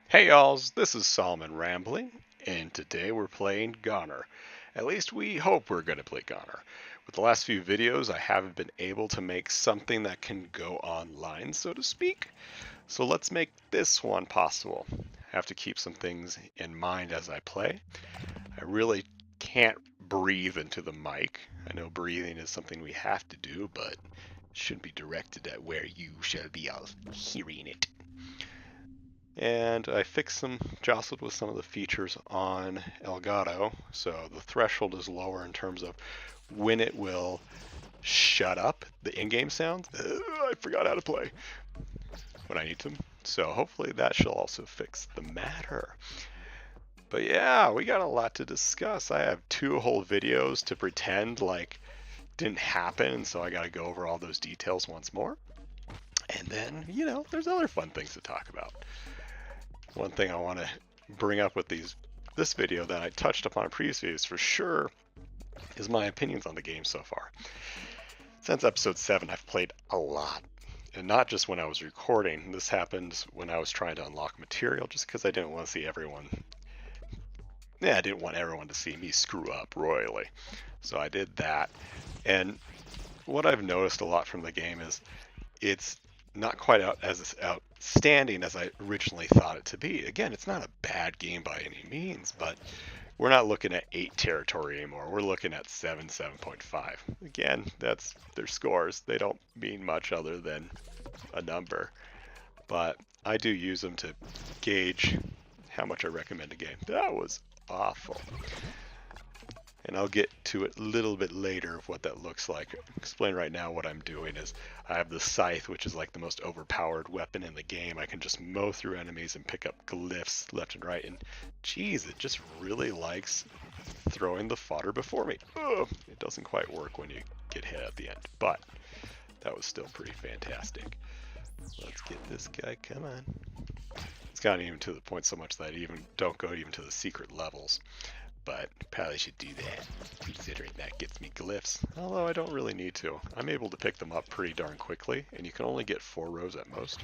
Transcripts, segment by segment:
Hey y'alls, this is Solomon Rambling, and today we're playing GoNNER. At least we hope we're going to play GoNNER. With the last few videos, I haven't been able to make something that can go online, so to speak. So let's make this one possible. I have to keep some things in mind as I play. I really can't breathe into the mic. I know breathing is something we have to do, but it shouldn't be directed at where you shall be all hearing it. And I fixed jostled with some of the features on Elgato, so the threshold is lower in terms of when it will shut up the in-game sounds. I forgot how to play when I need to. So hopefully that shall also fix the matter. But yeah, we got a lot to discuss. I have 2 whole videos to pretend like didn't happen, so I got to go over all those details once more. And then, there's other fun things to talk about. One thing I want to bring up with this video that I touched upon in previous videos for sure is my opinions on the game so far. Since episode 7, I've played a lot. And not just when I was recording. This happened when I was trying to unlock material just because I didn't want to see everyone. I didn't want everyone to see me screw up royally. So I did that. And what I've noticed a lot from the game is it's not quite as outstanding as I originally thought it to be. Again, it's not a bad game by any means, but we're not looking at 8 territory anymore. We're looking at 7, 7.5. Again, that's their scores. They don't mean much other than a number, but I do use them to gauge how much I recommend a game. That was awful. And I'll get to it a little bit later of what that looks like. Explain right now what I'm doing is I have the scythe, which is like the most overpowered weapon in the game. I can just mow through enemies and pick up glyphs left and right. And geez, it just really likes throwing the fodder before me. Ugh, it doesn't quite work when you get hit at the end, but that was still pretty fantastic. Let's get this guy, come on. It's gotten even to the point so much that I even don't go even to the secret levels. But probably should do that, considering that gets me glyphs. Although I don't really need to. I'm able to pick them up pretty darn quickly, and you can only get 4 rows at most.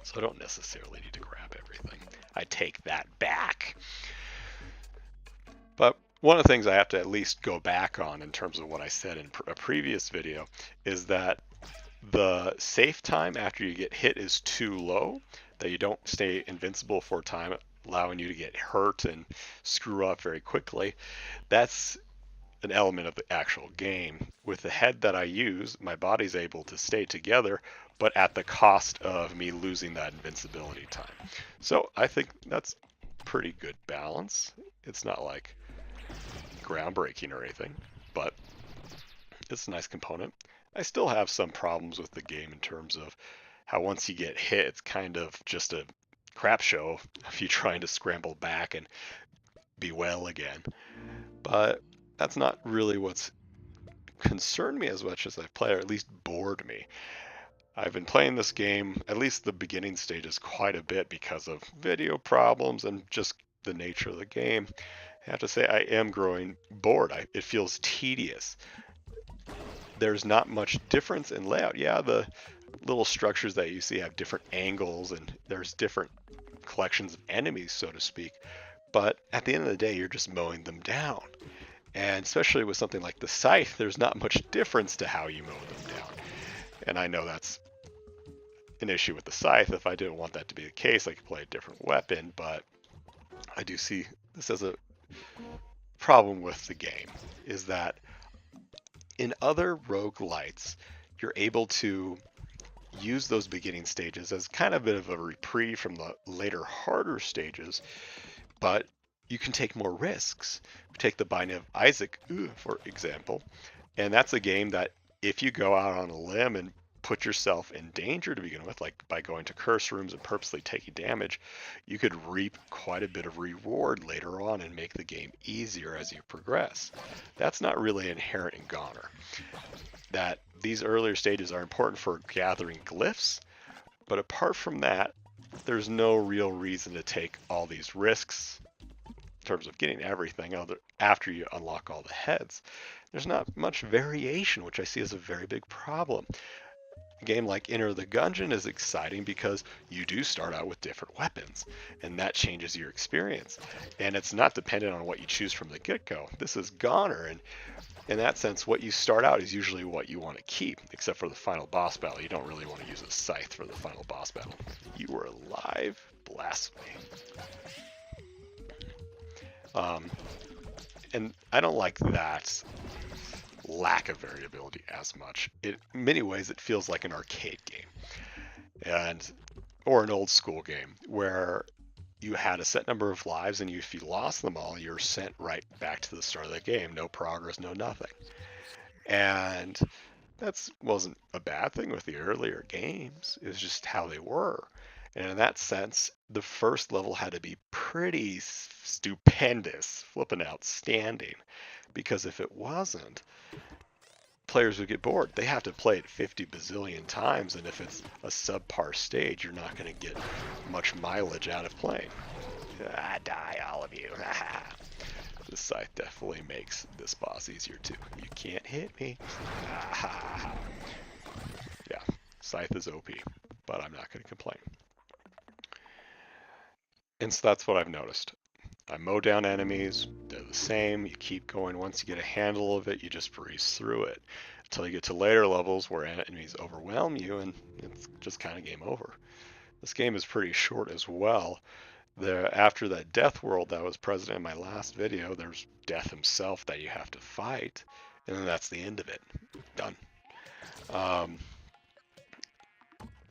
So I don't necessarily need to grab everything. I take that back. But one of the things I have to at least go back on in terms of what I said in a previous video is that the safe time after you get hit is too low, that you don't stay invincible for time, allowing you to get hurt and screw up very quickly. That's an element of the actual game. With the head that I use, my body's able to stay together, but at the cost of me losing that invincibility time. So I think that's pretty good balance. It's not like groundbreaking or anything, but it's a nice component. I still have some problems with the game in terms of how once you get hit, it's kind of just a crap show if you're trying to scramble back and be well again. But that's not really what's concerned me as much as I've played, or at least bored me. I've been playing this game, at least the beginning stages, quite a bit because of video problems and just the nature of the game. I have to say I am growing bored. It feels tedious. There's not much difference in layout. Yeah, the little structures that you see have different angles and there's different collections of enemies, so to speak. But at the end of the day, you're just mowing them down. And especially with something like the scythe, there's not much difference to how you mow them down. And I know that's an issue with the scythe. If I didn't want that to be the case, I could play a different weapon, but I do see this as a problem with the game, is that in other roguelites, you're able to use those beginning stages as kind of a bit of a reprieve from the later harder stages, but you can take more risks. Take the Binding of Isaac, for example, and that's a game that if you go out on a limb and put yourself in danger to begin with, like by going to curse rooms and purposely taking damage, you could reap quite a bit of reward later on and make the game easier as you progress. That's not really inherent in GoNNER. That these earlier stages are important for gathering glyphs, but apart from that, there's no real reason to take all these risks in terms of getting everything after you unlock all the heads. There's not much variation, which I see as a very big problem. A game like Enter the Gungeon is exciting because you do start out with different weapons, and that changes your experience. And it's not dependent on what you choose from the get-go. This is GoNNER, and in that sense, what you start out is usually what you want to keep, except for the final boss battle. You don't really want to use a scythe for the final boss battle. You were alive? Blasphemy. And I don't like that lack of variability as much. In many ways, it feels like an arcade game, or an old school game where you had a set number of lives, and if you lost them all, you're sent right back to the start of the game. No progress, no nothing. And that wasn't a bad thing with the earlier games. It was just how they were. And in that sense, the first level had to be pretty stupendous, flippin' outstanding. Because if it wasn't, players would get bored. They have to play it 50 bazillion times, and if it's a subpar stage, you're not going to get much mileage out of playing. Die, all of you. The scythe definitely makes this boss easier too. You can't hit me. Yeah, scythe is OP, but I'm not going to complain. And so that's what I've noticed. I mow down enemies, they're the same, you keep going. Once you get a handle of it, you just breeze through it until you get to later levels where enemies overwhelm you, and it's just kind of game over. This game is pretty short as well. After that death world that was present in my last video, there's Death himself that you have to fight, and then that's the end of it. Done.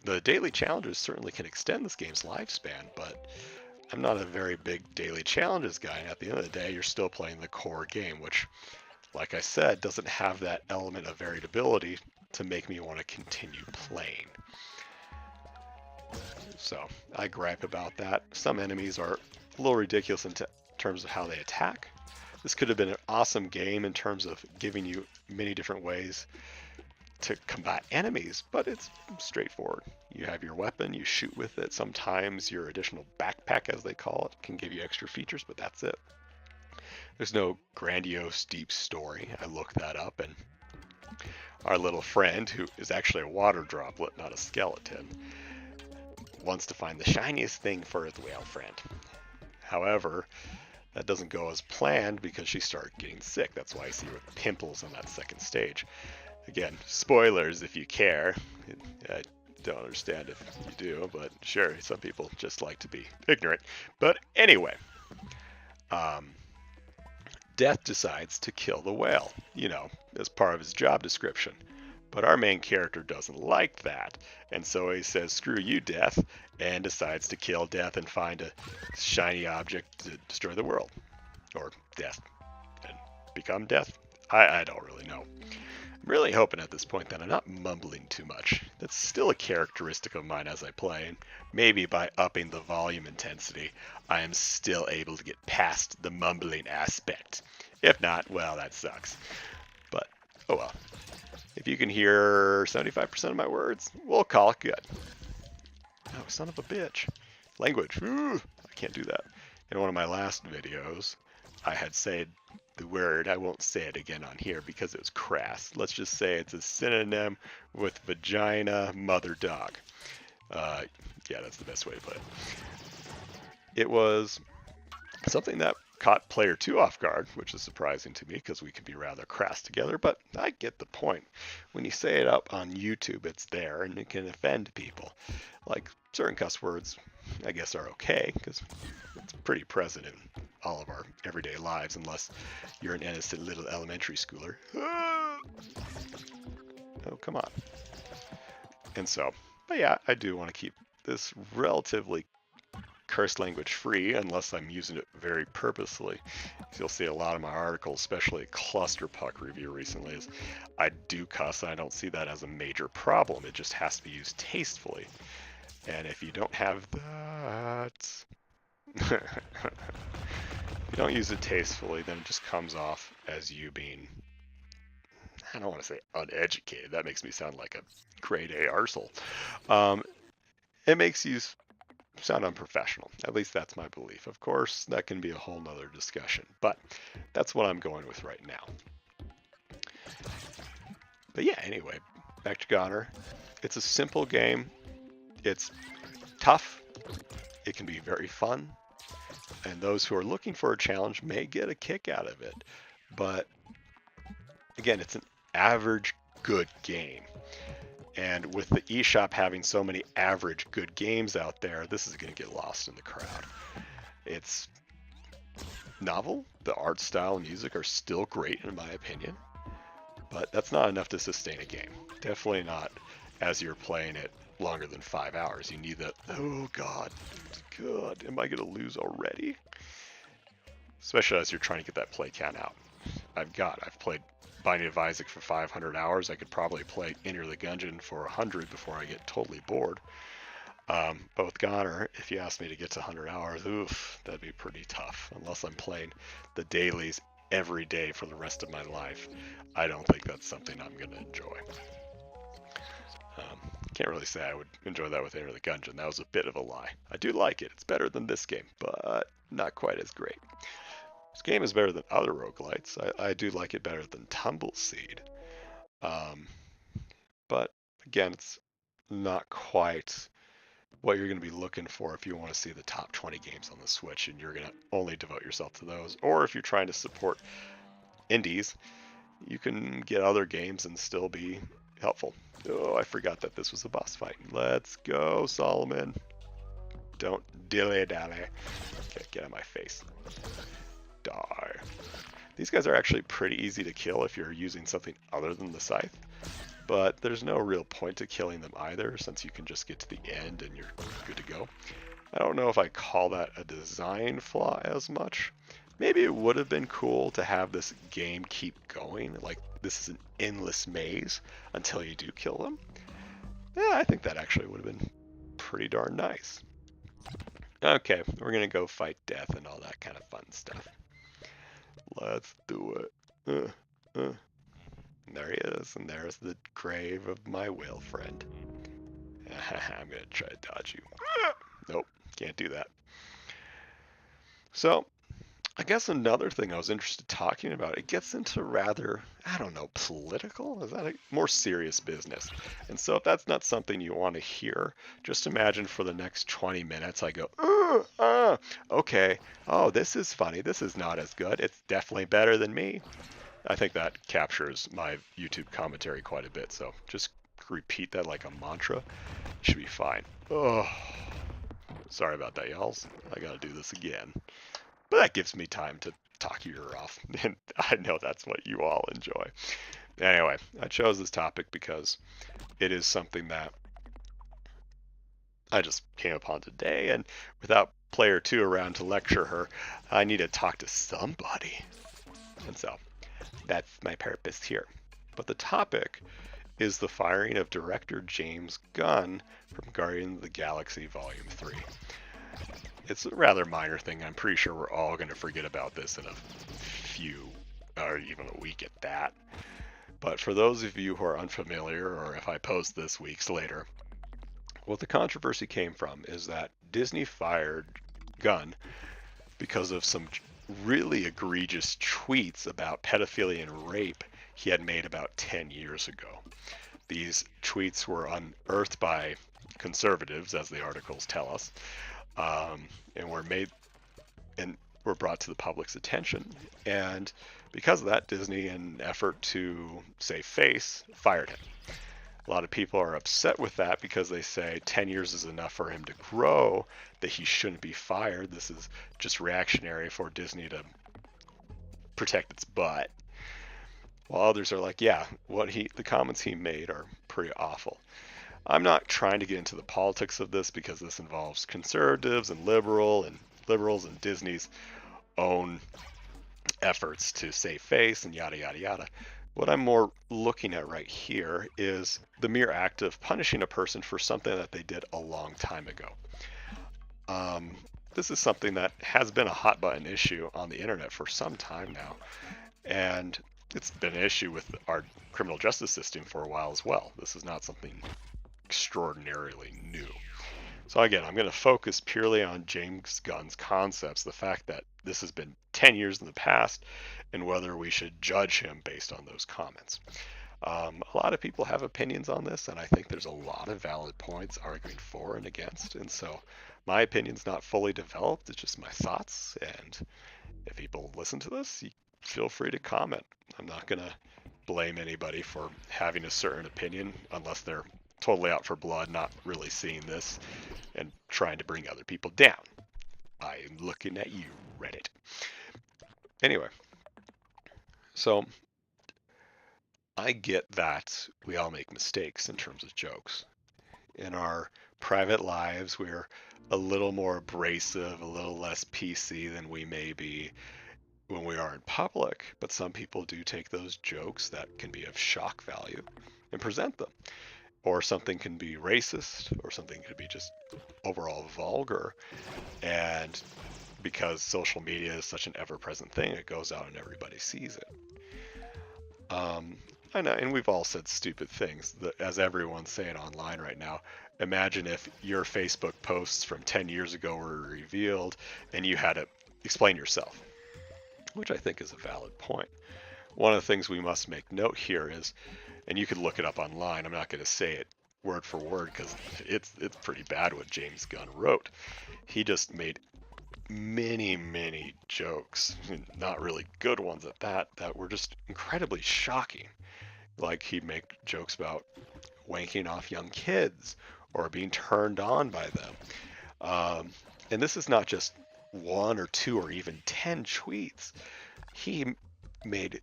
The daily challenges certainly can extend this game's lifespan, but I'm not a very big daily challenges guy. And at the end of the day, you're still playing the core game, which, like I said, doesn't have that element of variability to make me want to continue playing. So I gripe about that. Some enemies are a little ridiculous in terms of how they attack. This could have been an awesome game in terms of giving you many different ways to combat enemies, but it's straightforward. You have your weapon, you shoot with it. Sometimes your additional backpack, as they call it, can give you extra features, but that's it. There's no grandiose, deep story. I looked that up, and our little friend, who is actually a water droplet, not a skeleton, wants to find the shiniest thing for his whale friend. However, that doesn't go as planned because she started getting sick. That's why I see her with pimples on that second stage. Again, spoilers if you care. I don't understand if you do, but sure, some people just like to be ignorant. But anyway, Death decides to kill the whale, as part of his job description. But our main character doesn't like that, and so he says, screw you, Death, and decides to kill Death and find a shiny object to destroy the world. Or Death. And become Death? I don't really know. I'm really hoping at this point that I'm not mumbling too much. That's still a characteristic of mine as I play, and maybe by upping the volume intensity, I am still able to get past the mumbling aspect. If not, well, that sucks. But, oh well. If you can hear 75% of my words, we'll call it good. Oh, son of a bitch. Language. Ooh, I can't do that. In one of my last videos, I had said the word. I won't say it again on here because it was crass. Let's just say it's a synonym with vagina, mother, dog. Yeah, that's the best way to put it. It was something that caught player 2 off guard, which is surprising to me because we can be rather crass together, but I get the point. When you say it up on YouTube, it's there and it can offend people. Like certain cuss words, I guess, are okay because it's pretty present in all of our everyday lives, unless you're an innocent little elementary schooler. Oh, come on. And so, but yeah, I do want to keep this relatively curse language free unless I'm using it very purposely. You'll see a lot of my articles, especially a Clusterpuck review recently, is I do cuss. I don't see that as a major problem. It just has to be used tastefully. And if you don't have that, if you don't use it tastefully, then it just comes off as you being, I don't want to say uneducated. That makes me sound like a grade A arsehole. It makes you sound unprofessional. At least that's my belief. Of course, that can be a whole nother discussion, but that's what I'm going with right now. But yeah, anyway, back to GoNNER. It's a simple game. It's tough. It can be very fun. And those who are looking for a challenge may get a kick out of it. But again, it's an average good game. And with the eShop having so many average good games out there, this is going to get lost in the crowd. It's novel. The art style and music are still great in my opinion. But that's not enough to sustain a game. Definitely not as you're playing it longer than 5 hours. You need that, oh God, am I going to lose already? Especially as you're trying to get that play count out. I've played Binding of Isaac for 500 hours. I could probably play Enter the Gungeon for 100 before I get totally bored. But with GoNNER, if you ask me to get to 100 hours, oof, that'd be pretty tough. Unless I'm playing the dailies every day for the rest of my life, I don't think that's something I'm going to enjoy. Can't really say I would enjoy that with Enter the Gungeon. That was a bit of a lie. I do like it. It's better than this game, but not quite as great. This game is better than other roguelites. I do like it better than Tumbleseed. But again, it's not quite what you're going to be looking for if you want to see the top 20 games on the Switch and you're going to only devote yourself to those. Or if you're trying to support indies, you can get other games and still be helpful. Oh, I forgot that this was a boss fight. Let's go, Solomon. Don't dilly-dally. Okay, get out of my face. Die. These guys are actually pretty easy to kill if you're using something other than the scythe. But there's no real point to killing them either, since you can just get to the end and you're good to go. I don't know if I call that a design flaw as much. Maybe it would have been cool to have this game keep going, like this is an endless maze until you do kill them. Yeah, I think that actually would have been pretty darn nice. Okay, we're gonna go fight death and all that kind of fun stuff. Let's do it. And there he is, and there's the grave of my whale friend. I'm gonna try to dodge you. Nope, can't do that. So, I guess another thing I was interested in talking about, it gets into rather, I don't know, political? Is that a more serious business? And so if that's not something you want to hear, just imagine for the next 20 minutes I go, okay, oh, this is funny, this is not as good, it's definitely better than me. I think that captures my YouTube commentary quite a bit, so just repeat that like a mantra. It should be fine. Oh, sorry about that, y'all. I gotta do this again. But that gives me time to talk your ear off, and I know that's what you all enjoy. Anyway, I chose this topic because it is something that I just came upon today, and without player 2 around to lecture her, I need to talk to somebody. And so, that's my purpose here. But the topic is the firing of director James Gunn from Guardians of the Galaxy Volume 3. It's a rather minor thing. I'm pretty sure we're all going to forget about this in a few, or even a week at that. But for those of you who are unfamiliar, or if I post this weeks later, what the controversy came from is that Disney fired Gunn because of some really egregious tweets about pedophilia and rape he had made about 10 years ago. These tweets were unearthed by conservatives, as the articles tell us, and were brought to the public's attention. And because of that, Disney, in an effort to save face, fired him. A lot of people are upset with that because they say 10 years is enough for him to grow, that he shouldn't be fired. This is just reactionary for Disney to protect its butt. While others are like, yeah, the comments he made are pretty awful. I'm not trying to get into the politics of this because this involves conservatives and liberals and Disney's own efforts to save face and yada yada yada. What I'm more looking at right here is the mere act of punishing a person for something that they did a long time ago. This is something that has been a hot button issue on the internet for some time now, and it's been an issue with our criminal justice system for a while as well. This is not something extraordinarily new. So again, I'm going to focus purely on James Gunn's concepts, the fact that this has been 10 years in the past, and whether we should judge him based on those comments. A lot of people have opinions on this, and I think there's a lot of valid points arguing for and against. And so my opinion's not fully developed, it's just my thoughts. And if people listen to this, you feel free to comment. I'm not going to blame anybody for having a certain opinion unless they're totally out for blood, not really seeing this and trying to bring other people down. I'm looking at you, Reddit. Anyway, so I get that we all make mistakes in terms of jokes. In our private lives, we're a little more abrasive, a little less PC than we may be when we are in public, but some people do take those jokes that can be of shock value and present them. Or something can be racist, or something could be just overall vulgar. And because social media is such an ever-present thing, it goes out and everybody sees it. I know, and we've all said stupid things, as everyone's saying online right now. Imagine if your Facebook posts from 10 years ago were revealed and you had to explain yourself, which I think is a valid point. One of the things we must make note here is, and you could look it up online, I'm not going to say it word for word because it's pretty bad what James Gunn wrote. He just made many jokes, not really good ones at that, that were just incredibly shocking. Like he'd make jokes about wanking off young kids or being turned on by them. And this is not just one or two or even 10 tweets. He made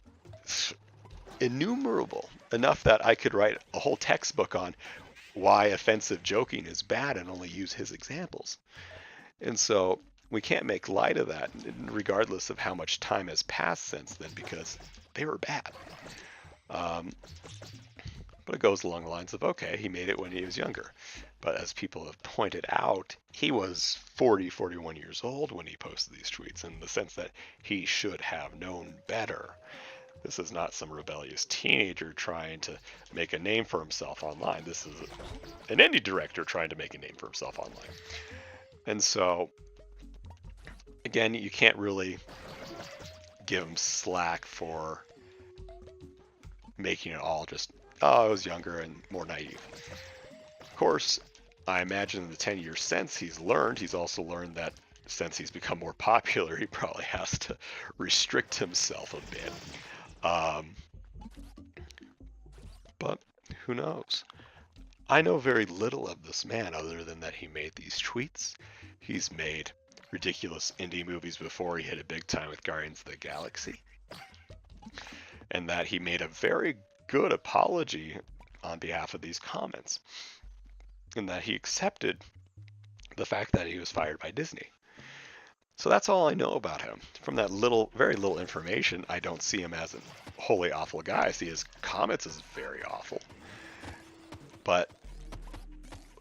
innumerable, enough that I could write a whole textbook on why offensive joking is bad and only use his examples. And so we can't make light of that regardless of how much time has passed since then, because they were bad. But it goes along the lines of, okay, he made it when he was younger. But as people have pointed out, he was 40, 41 years old when he posted these tweets, in the sense that he should have known better. This is not some rebellious teenager trying to make a name for himself online. This is an indie director trying to make a name for himself online. And so, again, you can't really give him slack for making it all just, oh, I was younger and more naive. Of course, I imagine in the 10 years since he's also learned that since he's become more popular, he probably has to restrict himself a bit. But who knows? I know very little of this man other than that he made these tweets. He's made ridiculous indie movies before he hit it big time with Guardians of the Galaxy. And that he made a very good apology on behalf of these comments. And that he accepted the fact that he was fired by Disney. So that's all I know about him. From that very little information, I don't see him as a wholly awful guy. I see his comments as very awful. But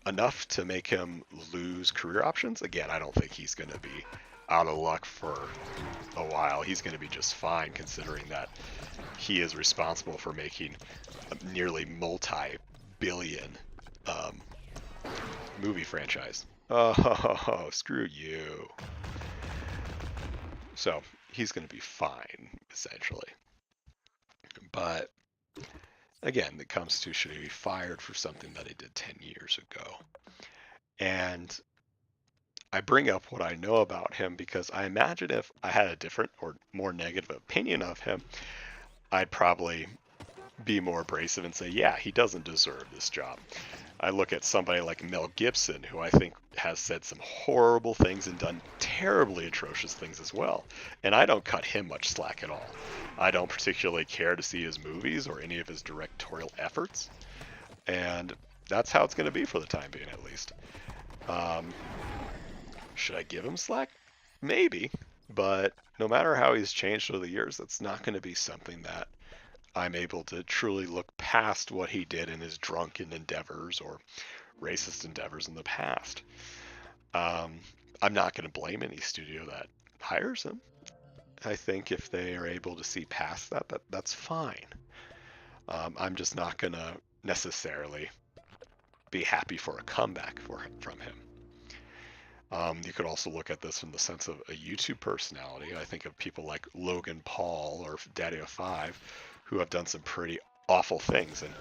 enough to make him lose career options? Again, I don't think he's going to be out of luck for a while. He's going to be just fine, considering that he is responsible for making a nearly multi-billion movie franchise. Oh, screw you. So he's going to be fine, essentially. But again, it comes to, should he be fired for something that he did 10 years ago? And I bring up what I know about him because I imagine if I had a different or more negative opinion of him, I'd probably be more abrasive and say, yeah, he doesn't deserve this job. I look at somebody like Mel Gibson, who I think has said some horrible things and done terribly atrocious things as well. And I don't cut him much slack at all. I don't particularly care to see his movies or any of his directorial efforts. And that's how it's going to be for the time being, at least. Should I give him slack? Maybe. But no matter how he's changed over the years, that's not going to be something that I'm able to truly look past what he did in his drunken endeavors or racist endeavors in the past. I'm not going to blame any studio that hires him. I think if they are able to see past that, that's fine. I'm just not going to necessarily be happy for a comeback from him. You could also look at this in the sense of a YouTube personality. I think of people like Logan Paul or Daddy of Five, who have done some pretty awful things. And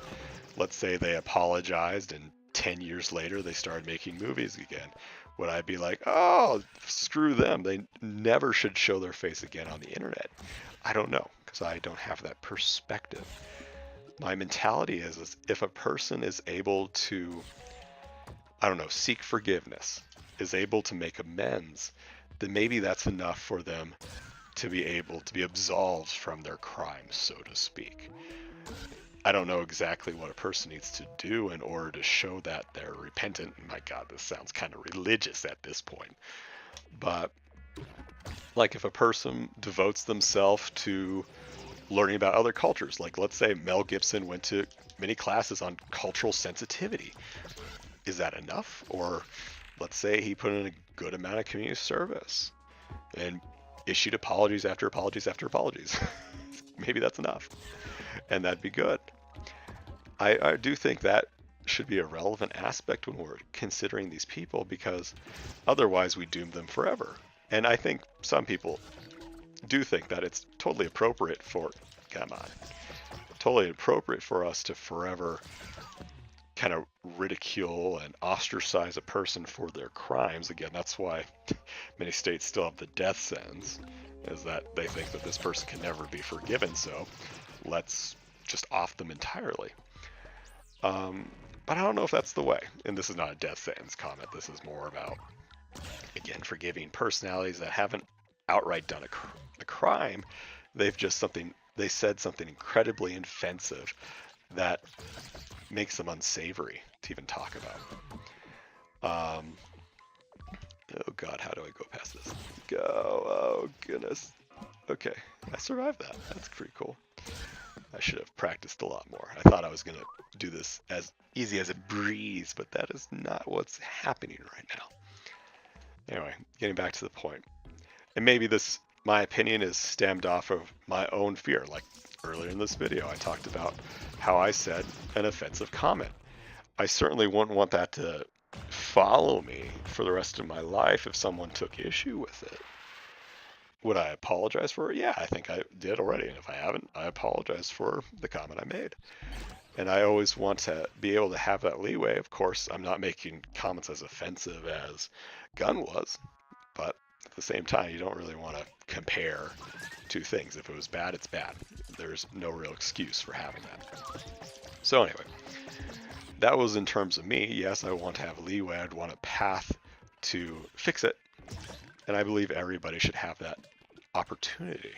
let's say they apologized and 10 years later they started making movies again. Would I be like, oh, screw them, they never should show their face again on the internet? I don't know, because I don't have that perspective. My mentality is if a person is able to, I don't know, seek forgiveness, is able to make amends, then maybe that's enough for them to be able to be absolved from their crimes, so to speak. I don't know exactly what a person needs to do in order to show that they're repentant. My God, this sounds kind of religious at this point. But like if a person devotes themselves to learning about other cultures, like let's say Mel Gibson went to many classes on cultural sensitivity, is that enough? Or let's say he put in a good amount of community service and issued apologies after apologies after apologies. Maybe that's enough, and that'd be good. I do think that should be a relevant aspect when we're considering these people, because otherwise we doom them forever. And I think some people do think that it's totally appropriate for, come on, totally appropriate for us to forever kind of ridicule and ostracize a person for their crimes. Again, that's why many states still have the death sentence, is that they think that this person can never be forgiven, so let's just off them entirely. But I don't know if that's the way. And this is not a death sentence comment. This is more about, again, forgiving personalities that haven't outright done a crime. They've just they said something incredibly offensive that makes them unsavory to even talk about. Oh God, how do I go past this? Go, oh goodness. Okay, I survived that. That's pretty cool. I should have practiced a lot more. I thought I was gonna do this as easy as a breeze, but that is not what's happening right now. Anyway, getting back to the point. And maybe this, my opinion, is stemmed off of my own fear. Like earlier in this video, I talked about how I said an offensive comment. I certainly wouldn't want that to follow me for the rest of my life if someone took issue with it. Would I apologize for it? Yeah, I think I did already. And if I haven't, I apologize for the comment I made. And I always want to be able to have that leeway. Of course, I'm not making comments as offensive as Gunn was, but at the same time, you don't really want to compare two things. If it was bad, it's bad. There's no real excuse for having that. So anyway, that was in terms of me. Yes, I want to have leeway. I'd want a path to fix it. And I believe everybody should have that opportunity.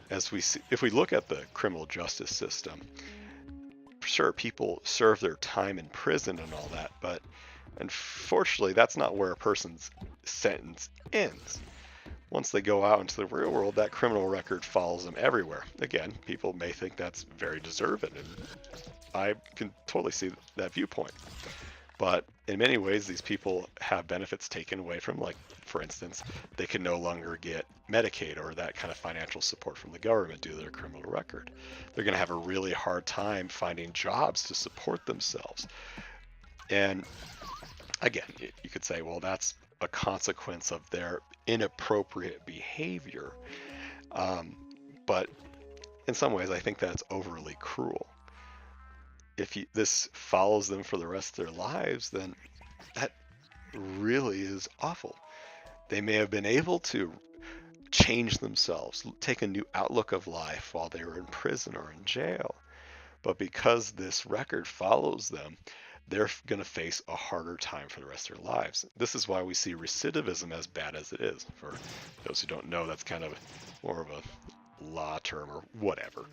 As we see, if we look at the criminal justice system, sure, people serve their time in prison and all that, but unfortunately, that's not where a person's sentence ends. Once they go out into the real world, that criminal record follows them everywhere. Again, people may think that's very deserving, and I can totally see that viewpoint. But in many ways, these people have benefits taken away from, like, for instance, they can no longer get Medicaid or that kind of financial support from the government due to their criminal record. They're going to have a really hard time finding jobs to support themselves. And again, you could say, well, that's a consequence of their inappropriate behavior. But in some ways, I think that's overly cruel. If this follows them for the rest of their lives, then that really is awful. They may have been able to change themselves, take a new outlook of life while they were in prison or in jail. But because this record follows them, they're going to face a harder time for the rest of their lives. This is why we see recidivism as bad as it is. For those who don't know, that's kind of more of a law term or whatever.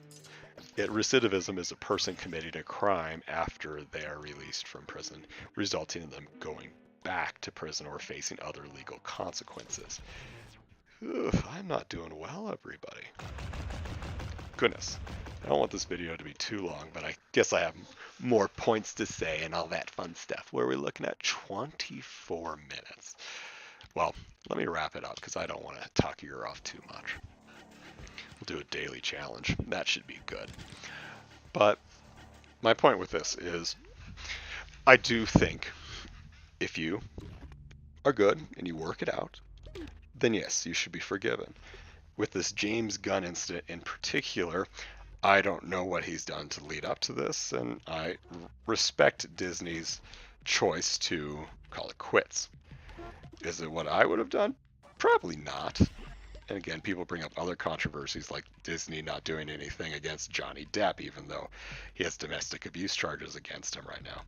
Recidivism is a person committing a crime after they are released from prison, resulting in them going back to prison or facing other legal consequences. I'm not doing well, everybody. Goodness. I don't want this video to be too long, but I guess I have more points to say and all that fun stuff. Where are we looking at? 24 minutes. Well, let me wrap it up because I don't want to talk your ear off too much. We'll do a daily challenge. That should be good. But my point with this is I do think if you are good and you work it out, then yes, you should be forgiven. With this James Gunn incident in particular, I don't know what he's done to lead up to this, and I respect Disney's choice to call it quits. Is it what I would have done? Probably not. And again, people bring up other controversies like Disney not doing anything against Johnny Depp, even though he has domestic abuse charges against him right now.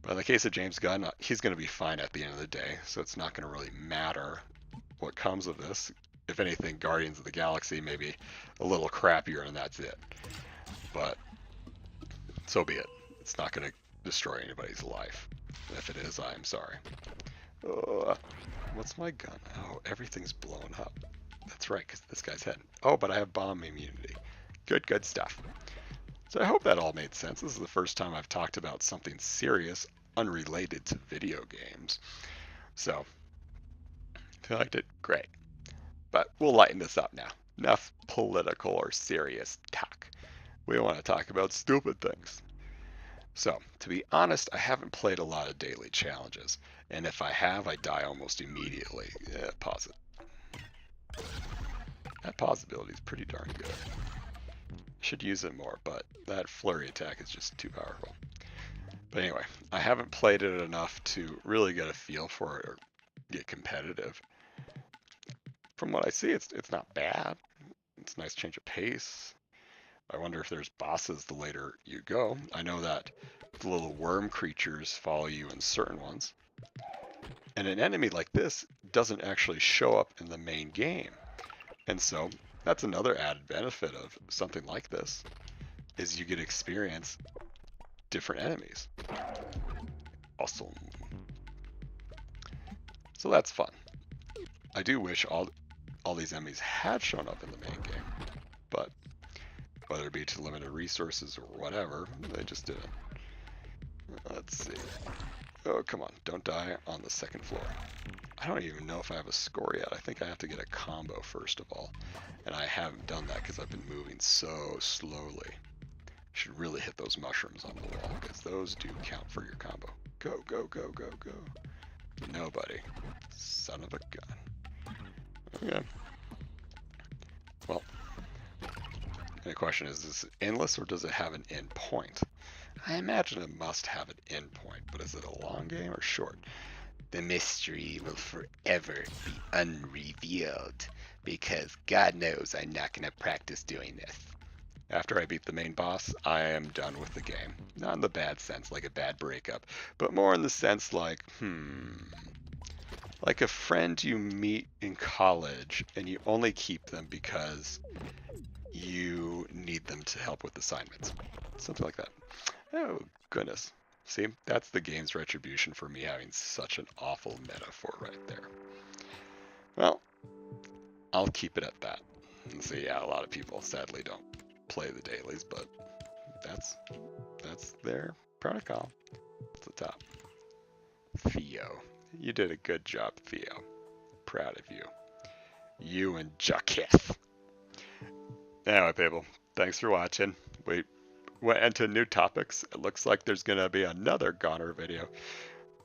But in the case of James Gunn, he's going to be fine at the end of the day, so it's not going to really matter what comes of this. If anything, Guardians of the Galaxy may be a little crappier, and that's it. But so be it. It's not going to destroy anybody's life. And if it is, I'm sorry. What's my gun? Oh, everything's blown up. That's right, because this guy's head. Oh, but I have bomb immunity. Good stuff. So I hope that all made sense. This is the first time I've talked about something serious, unrelated to video games. So, if you liked it, great. But we'll lighten this up now. Enough political or serious talk. We want to talk about stupid things. So, to be honest, I haven't played a lot of daily challenges. And if I have, I die almost immediately. Yeah, pause it. That pause ability is pretty darn good. Should use it more, but that flurry attack is just too powerful. But anyway, I haven't played it enough to really get a feel for it or get competitive. From what I see, it's not bad. It's a nice change of pace. I wonder if there's bosses the later you go. I know that the little worm creatures follow you in certain ones. And an enemy like this doesn't actually show up in the main game. And so that's another added benefit of something like this, is you get to experience different enemies. Awesome. So that's fun. I do wish all these enemies had shown up in the main game, but whether it be to limited resources or whatever, they just didn't. Let's see. Oh, come on. Don't die on the second floor. I don't even know if I have a score yet. I think I have to get a combo first of all. And I haven't done that because I've been moving so slowly. Should really hit those mushrooms on the wall because those do count for your combo. Go, go, go, go, go. Nobody. Son of a gun. Okay. Well, the question is this endless or does it have an end point? I imagine it must have an end point, but is it a long game or short? The mystery will forever be unrevealed, because God knows I'm not going to practice doing this. After I beat the main boss, I am done with the game. Not in the bad sense, like a bad breakup, but more in the sense like, like a friend you meet in college and you only keep them because you need them to help with assignments. Something like that. Oh, goodness. See, that's the game's retribution for me having such an awful metaphor right there. Well, I'll keep it at that. And see, yeah, a lot of people sadly don't play the dailies, but that's their protocol. It's the top. Theo. You did a good job, Theo. Proud of you. You and Jacketh. Anyway, people, thanks for watching. We went into new topics. It looks like there's going to be another GoNNER video,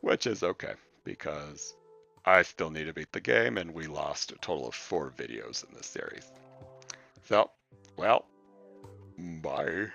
which is okay, because I still need to beat the game, and we lost a total of 4 videos in this series. So, well, bye.